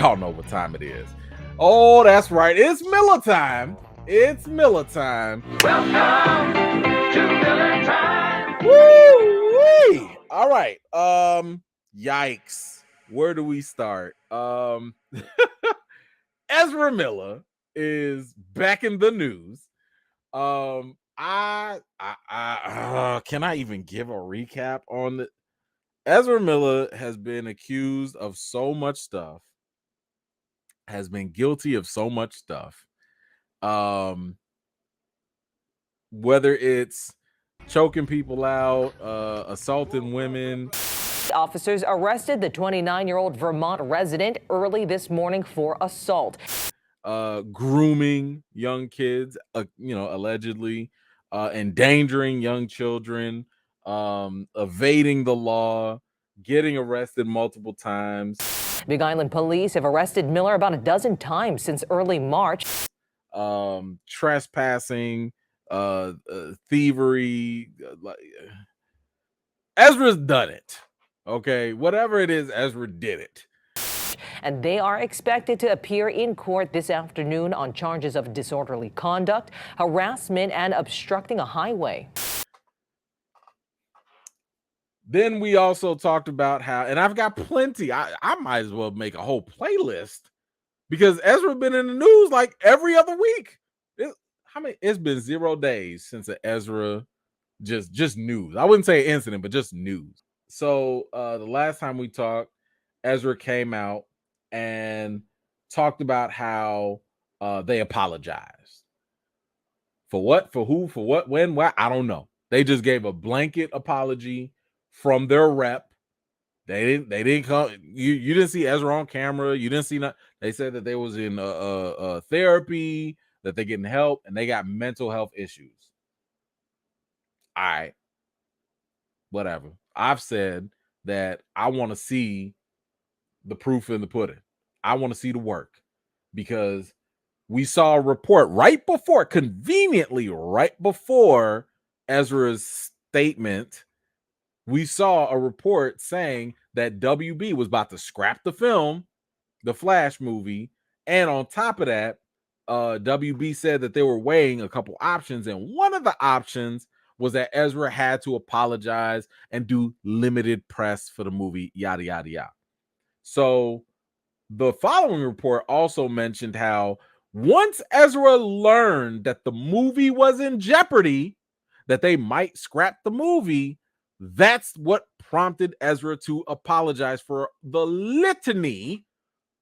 Y'all know what time it is. Oh, that's right. It's Miller time. It's Miller time. Welcome to Miller time. Woo-wee. All right. Yikes. Where do we start? Ezra Miller is back in the news. Can I even give a recap on the Ezra Miller has been accused of so much stuff, has been guilty of so much stuff. Whether it's choking people out, assaulting women. Officers arrested the 29-year-old Vermont resident early this morning for assault. Grooming young kids, allegedly, endangering young children, evading the law, getting arrested multiple times. Big Island police have arrested Miller about a dozen times since early March. Trespassing, thievery. Ezra's done it. Okay, whatever it is, Ezra did it. And they are expected to appear in court this afternoon on charges of disorderly conduct, harassment, and obstructing a highway. Then we also talked about how, and I've got plenty. I might as well make a whole playlist because Ezra been in the news like every other week. It's been 0 days since an Ezra just news. I wouldn't say incident, but just news. So the last time we talked, Ezra came out and talked about how they apologized. For what? For who? For what? When? Why? I don't know. They just gave a blanket apology from their rep. They didn't come. You didn't see Ezra on camera. You didn't see nothing. They said that they was in therapy, that they're getting help, and they got mental health issues. All right. Whatever. I've said that I want to see the proof in the pudding. I want to see the work because we saw a report conveniently right before Ezra's statement. We saw a report saying that WB was about to scrap the film, the Flash movie. And on top of that, WB said that they were weighing a couple options. And one of the options was that Ezra had to apologize and do limited press for the movie, yada, yada, yada. So the following report also mentioned how once Ezra learned that the movie was in jeopardy, that they might scrap the movie, that's what prompted Ezra to apologize for the litany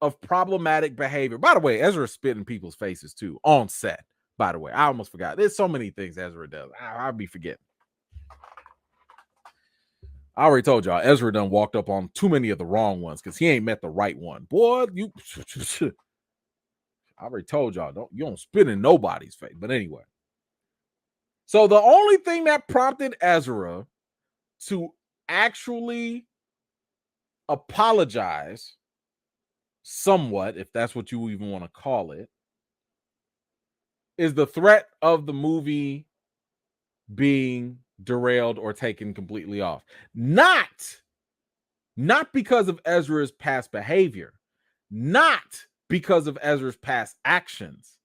of problematic behavior. By the way, Ezra spit in people's faces too on set. By the way, I almost forgot. There's so many things Ezra does. I'll be forgetting. I already told y'all, Ezra done walked up on too many of the wrong ones because he ain't met the right one. Boy, I already told y'all, you don't spit in nobody's face. But anyway. So the only thing that prompted Ezra to actually apologize somewhat, if that's what you even want to call it, is the threat of the movie being derailed or taken completely off. Not because of Ezra's past behavior, not because of Ezra's past actions.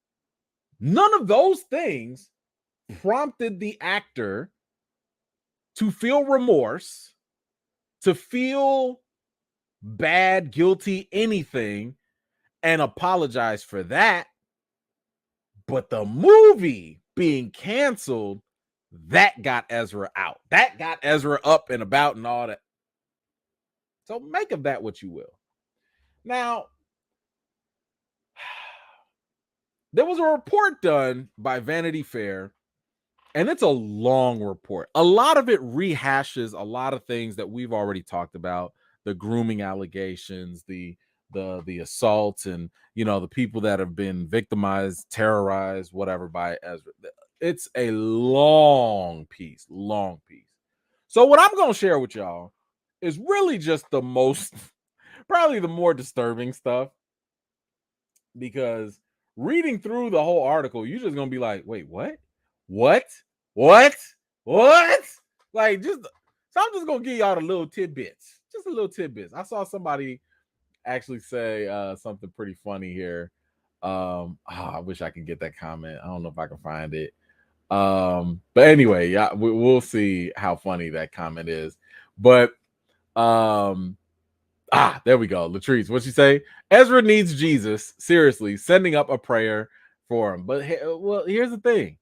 None of those things prompted the actor to feel remorse, to feel bad, guilty, anything, and apologize for that. But the movie being canceled, that got Ezra out. That got Ezra up and about and all that. So make of that what you will. Now, there was a report done by Vanity Fair, and it's a long report. A lot of it rehashes a lot of things that we've already talked about, the grooming allegations, the assaults, and the people that have been victimized, terrorized, whatever by Ezra. It's a long piece. So what I'm going to share with y'all is really just probably the more disturbing stuff, because reading through the whole article, you're just going to be like, wait, what? Like, so I'm just going to give y'all just a little tidbits. I saw somebody actually say something pretty funny here. I wish I could get that comment. I don't know if I can find it. But anyway, yeah, we'll see how funny that comment is. But there we go. Latrice, what'd she say? Ezra needs Jesus. Seriously, sending up a prayer for him. But well, here's the thing.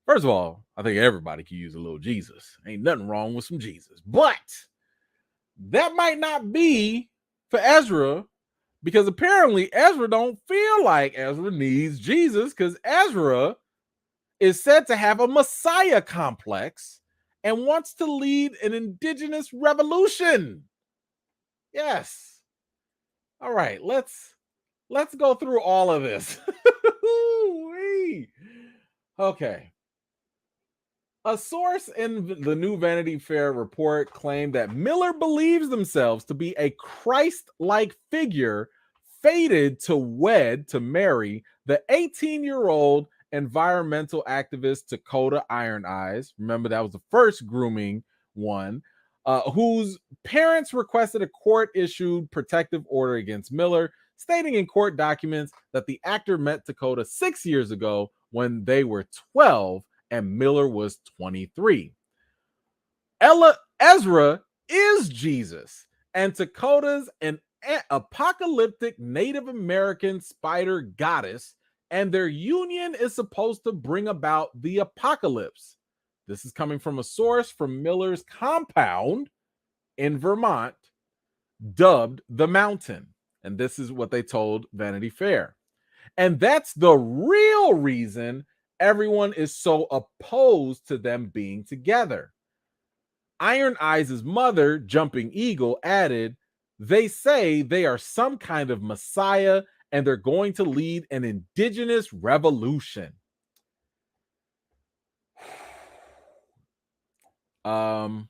First of all, I think everybody can use a little Jesus. Ain't nothing wrong with some Jesus. But that might not be for Ezra, because apparently Ezra don't feel like Ezra needs Jesus, because Ezra is said to have a Messiah complex and wants to lead an indigenous revolution. Yes. All right, let's go through all of this. Okay. A source in the new Vanity Fair report claimed that Miller believes themselves to be a Christ-like figure fated to marry the 18-year-old environmental activist Dakota Iron Eyes. Remember, that was the first grooming one, whose parents requested a court-issued protective order against Miller, stating in court documents that the actor met Dakota 6 years ago when they were 12 and Miller was 23. Ezra is Jesus, and Dakota's an apocalyptic Native American spider goddess, and their union is supposed to bring about the apocalypse. This is coming from a source from Miller's compound in Vermont, dubbed the Mountain. And this is what they told Vanity Fair. And that's the real reason everyone is so opposed to them being together. Iron Eyes' mother, Jumping Eagle, added, they say they are some kind of messiah and they're going to lead an indigenous revolution. Wow.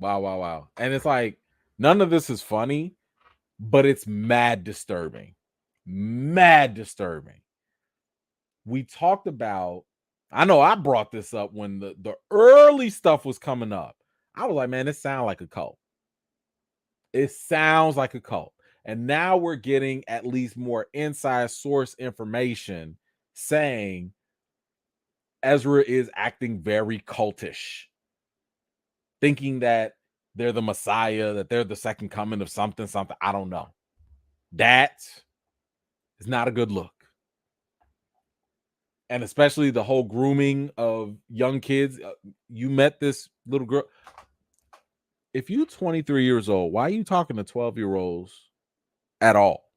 And it's like, none of this is funny, but it's mad disturbing. We talked about, I know I brought this up when the early stuff was coming up. I was like, man, it sounds like a cult. And now we're getting at least more inside source information saying Ezra is acting very cultish, thinking that they're the Messiah, that they're the second coming of something. I don't know. That is not a good look. And especially the whole grooming of young kids. You met this little girl. If you're 23 years old, why are you talking to 12-year-olds at all?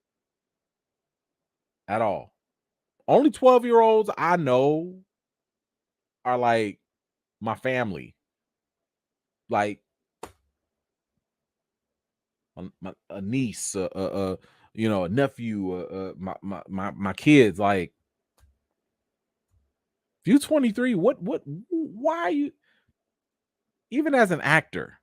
At all. Only 12-year-olds I know are like my family. Like a niece, a nephew, my kids. Like, if you're 23, why are you, even as an actor,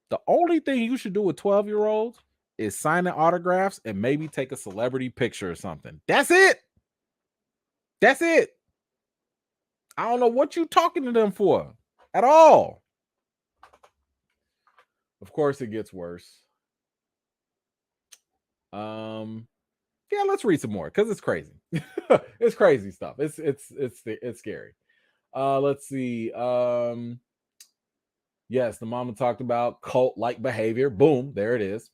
the only thing you should do with 12-year-olds is sign autographs and maybe take a celebrity picture or something. That's it. I don't know what you're talking to them for at all. Of course, it gets worse. Yeah, let's read some more because it's crazy. It's crazy stuff. It's scary. Let's see. Yes, the mama talked about cult-like behavior. Boom, there it is.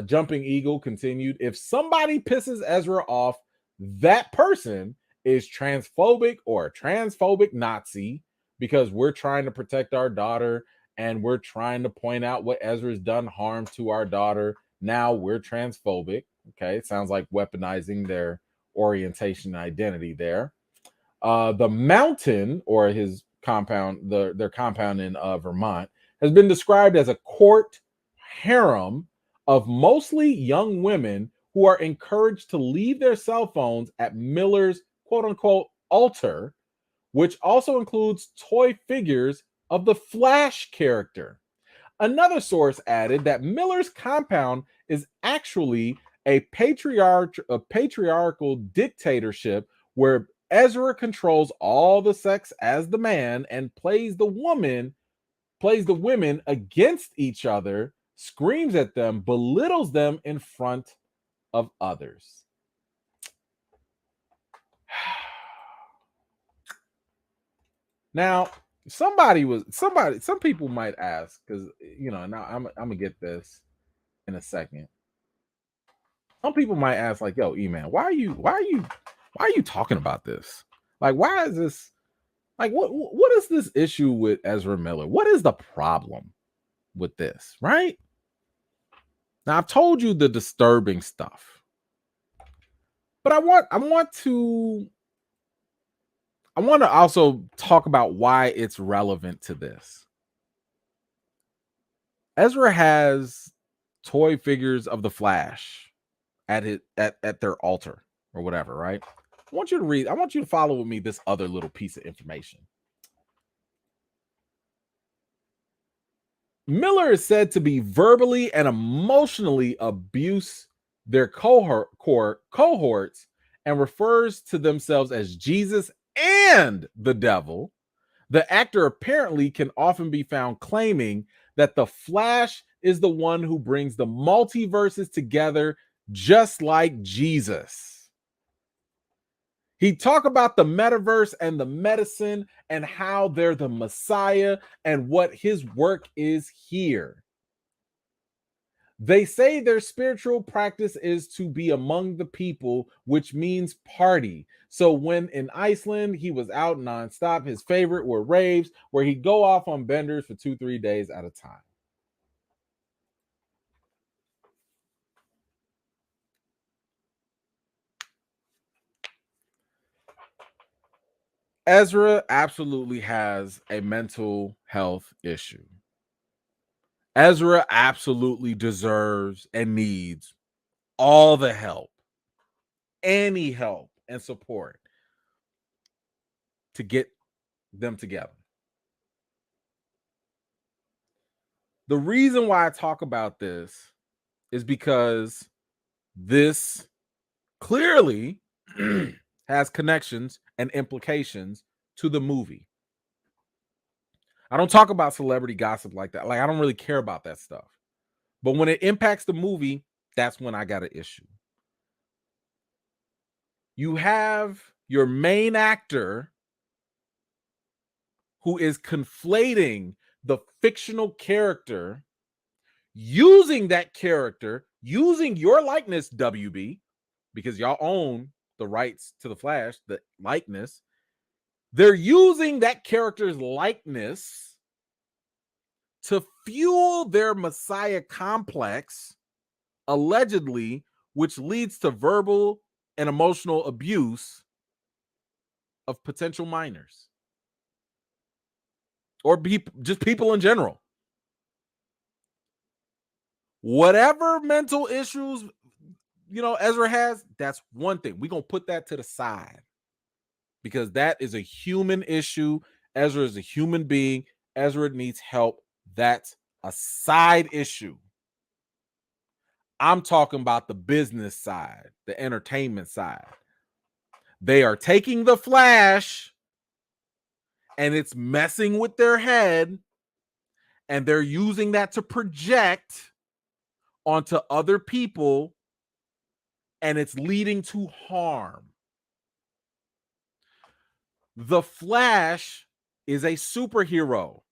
Jumping Eagle continued. If somebody pisses Ezra off, that person is transphobic or a transphobic Nazi, because we're trying to protect our daughter and we're trying to point out what Ezra's done harm to our daughter. Now we're transphobic. Okay, it sounds like weaponizing their orientation and identity there. The Mountain, or his compound, their compound in Vermont, has been described as a court harem of mostly young women who are encouraged to leave their cell phones at Miller's quote-unquote altar, which also includes toy figures of the Flash character. Another source added that Miller's compound is actually a patriarchal dictatorship where Ezra controls all the sex as the man and plays the woman plays the women against each other, screams at them, belittles them in front of others. Now, some people might ask, because now I'm gonna get this in a second. Some people might ask, like, yo, E-Man, why are you talking about this? Like, why is this like what is this issue with Ezra Miller? What is the problem with this, right? Now I've told you the disturbing stuff, but I want to also talk about why it's relevant to this. Ezra has toy figures of the Flash at their altar or whatever, right? I want you to follow with me this other little piece of information. Miller is said to be verbally and emotionally abuse their cohorts and refers to themselves as Jesus and the devil. The actor apparently can often be found claiming that the Flash is the one who brings the multiverses together, just like Jesus. He talked about the metaverse and the medicine and how they're the Messiah and what his work is here. They say their spiritual practice is to be among the people, which means party. So when in Iceland, he was out nonstop. His favorite were raves, where he'd go off on benders for 2-3 days at a time. Ezra absolutely has a mental health issue. Ezra absolutely deserves and needs all the help, any help and support to get them together. The reason why I talk about this is because this clearly has connections and implications to the movie. I don't talk about celebrity gossip like that. Like, I don't really care about that stuff. But when it impacts the movie, that's when I got an issue. You have your main actor who is conflating the fictional character, using that character, using your likeness, WB, because y'all own the rights to the Flash, the likeness. They're using that character's likeness to fuel their Messiah complex, allegedly, which leads to verbal and emotional abuse of potential minors or just people in general. Whatever mental issues, Ezra has, that's one thing. We're going to put that to the side because that is a human issue. Ezra is a human being. Ezra needs help. That's a side issue. I'm talking about the business side, the entertainment side. They are taking the Flash and it's messing with their head, and they're using that to project onto other people, and it's leading to harm. The Flash is a superhero.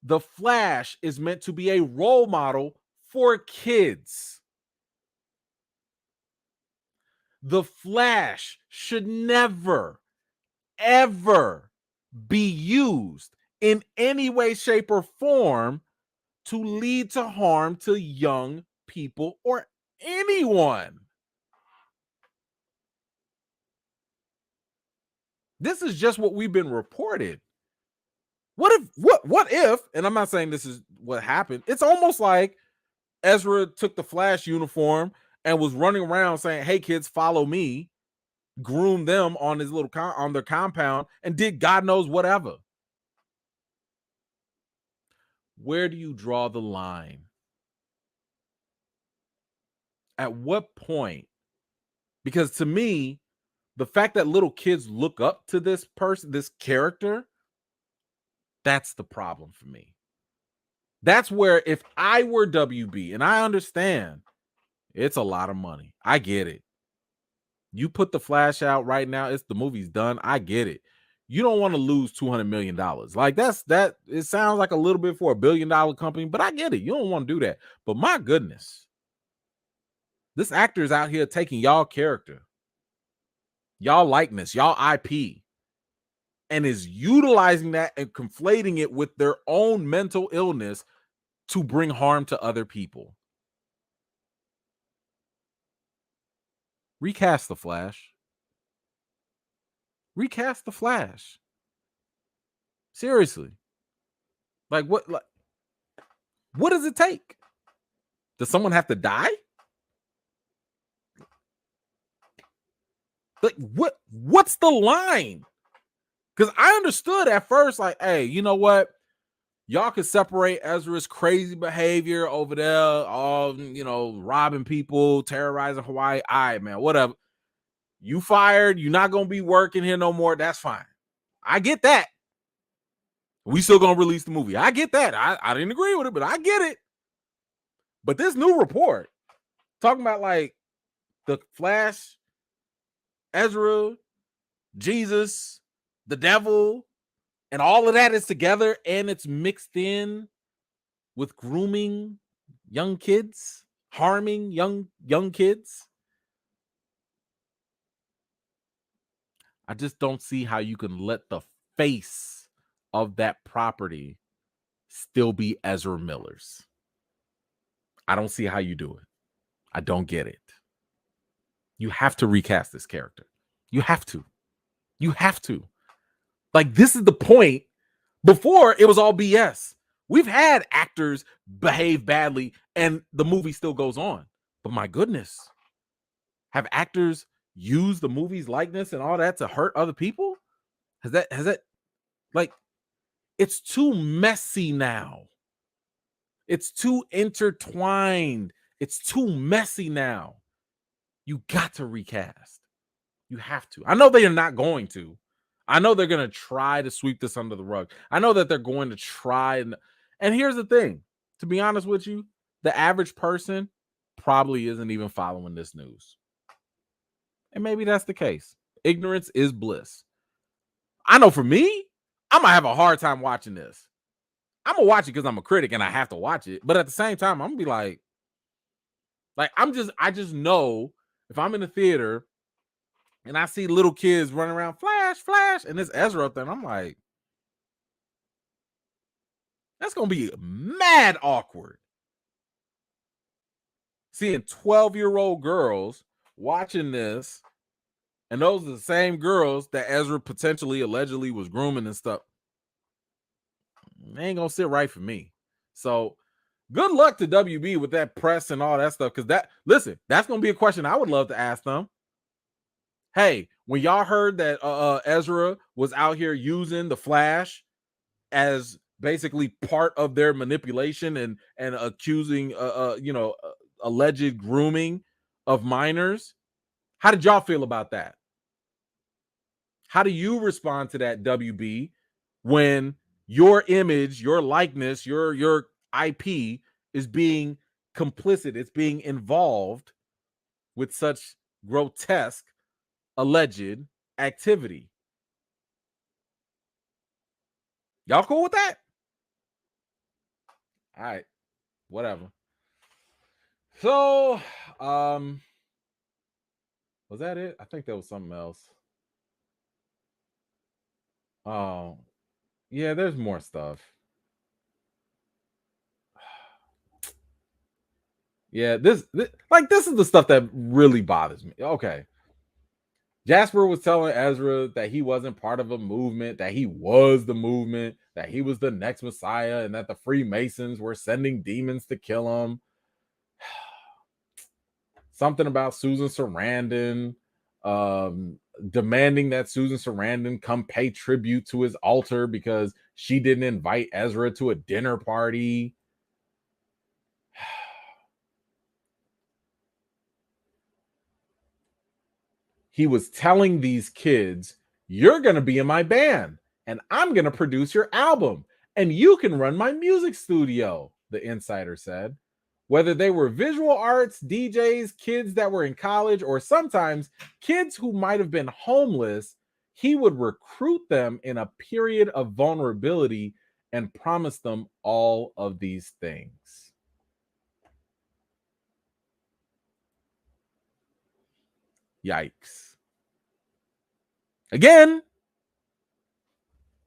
The Flash is meant to be a role model for kids. The Flash should never, ever be used in any way, shape, or form to lead to harm to young people or anyone. This is just what we've been reported. What if, and I'm not saying this is what happened. It's almost like Ezra took the Flash uniform and was running around saying, "Hey kids, follow me," groomed them on his little on their compound and did God knows whatever. Where do you draw the line? At what point? Because to me, the fact that little kids look up to this person, this character, that's the problem for me. That's where if I were WB, and I understand it's a lot of money. I get it. You put the Flash out right now, the movie's done. I get it. You don't want to lose $200 million. Like that. It sounds like a little bit for $1 billion company, but I get it. You don't want to do that. But my goodness, this actor is out here taking y'all character, y'all likeness, y'all IP, and is utilizing that and conflating it with their own mental illness to bring harm to other people. Recast the Flash. Recast the Flash. Seriously. Like what does it take? Does someone have to die? Like what's the line? Because I understood at first, like, hey, you know what? Y'all could separate Ezra's crazy behavior over there, all robbing people, terrorizing Hawaii. All right, man, whatever. You fired, you're not gonna be working here no more. That's fine. I get that. We still gonna release the movie. I get that. I didn't agree with it, but I get it. But this new report talking about like the Flash, Ezra, Jesus, the devil, and all of that is together, and it's mixed in with grooming young kids, harming young kids. I just don't see how you can let the face of that property still be Ezra Miller's. I don't see how you do it. I don't get it. You have to recast this character. You have to. You have to. Like, this is the point. Before, it was all BS. We've had actors behave badly and the movie still goes on. But my goodness, have actors used the movie's likeness and all that to hurt other people? Has that like, it's too messy now. It's too intertwined. It's too messy now. You got to recast. You have to. I know they are not going to. I know they're going to try to sweep this under the rug. I know that they're going to try. And here's the thing. To be honest with you, the average person probably isn't even following this news. And maybe that's the case. Ignorance is bliss. I know for me, I'm going to have a hard time watching this. I'm going to watch it because I'm a critic and I have to watch it. But at the same time, I'm going to be like I just know if I'm in the theater and I see little kids running around, flash, and there's Ezra up there, and I'm like, that's going to be mad awkward. Seeing 12-year-old girls watching this, and those are the same girls that Ezra potentially, allegedly was grooming and stuff. They ain't going to sit right for me. So good luck to WB with that press and all that stuff. Because that's going to be a question I would love to ask them. Hey, when y'all heard that Ezra was out here using the Flash as basically part of their manipulation and accusing alleged grooming of minors, how did y'all feel about that? How do you respond to that, WB, when your image, your likeness, your IP is being complicit, it's being involved with such grotesque alleged activity? Y'all cool with that? All right, whatever. So, was that it? I think there was something else. Oh, yeah, there's more stuff. Yeah, this is the stuff that really bothers me. Okay. Jasper was telling Ezra that he wasn't part of a movement, that he was the movement, that he was the next Messiah, and that the Freemasons were sending demons to kill him. Something about Susan Sarandon, demanding that Susan Sarandon come pay tribute to his altar because she didn't invite Ezra to a dinner party. He was telling these kids, you're going to be in my band and I'm going to produce your album. and you can run my music studio, the insider said. Whether they were visual arts, DJs, kids that were in college, or sometimes kids who might have been homeless, he would recruit them in a period of vulnerability and promise them all of these things. Yikes. Again,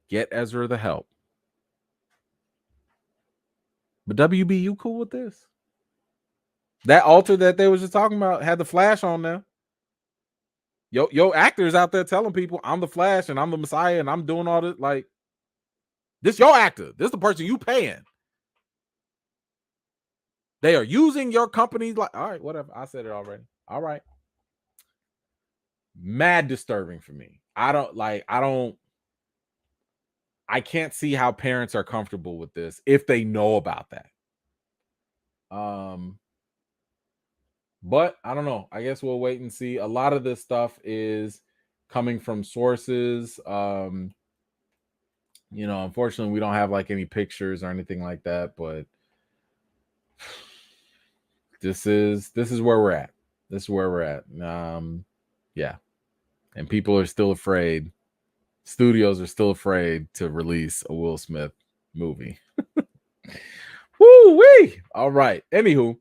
get Ezra the help. But WB, you cool with this? That altar that they was just talking about had the Flash on there. Yo, actors out there telling people I'm the Flash and I'm the Messiah and I'm doing all this. Like, this your actor. This the person you paying. They are using your company. Like, all right, whatever. I said it already. All right. Mad disturbing for me. I can't see how parents are comfortable with this if they know about that. But I don't know. I guess we'll wait and see. A lot of this stuff is coming from sources. Unfortunately, we don't have like any pictures or anything like that, but this is where we're at. This is where we're at. Yeah. And people are still afraid. Studios are still afraid to release a Will Smith movie. Woo-wee! All right. Anywho,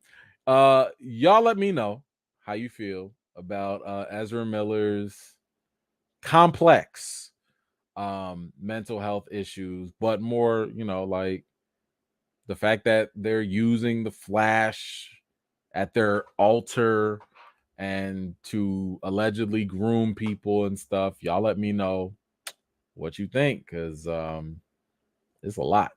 y'all let me know how you feel about Ezra Miller's complex mental health issues, but more, like the fact that they're using the Flash at their altar and to allegedly groom people and stuff. Y'all let me know what you think, because it's a lot.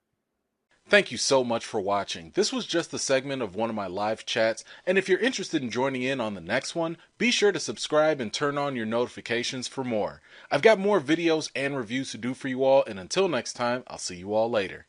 Thank you so much for watching. This was just a segment of one of my live chats, and if you're interested in joining in on the next one, be sure to subscribe and turn on your notifications for more. I've got more videos and reviews to do for you all, and until next time, I'll see you all later.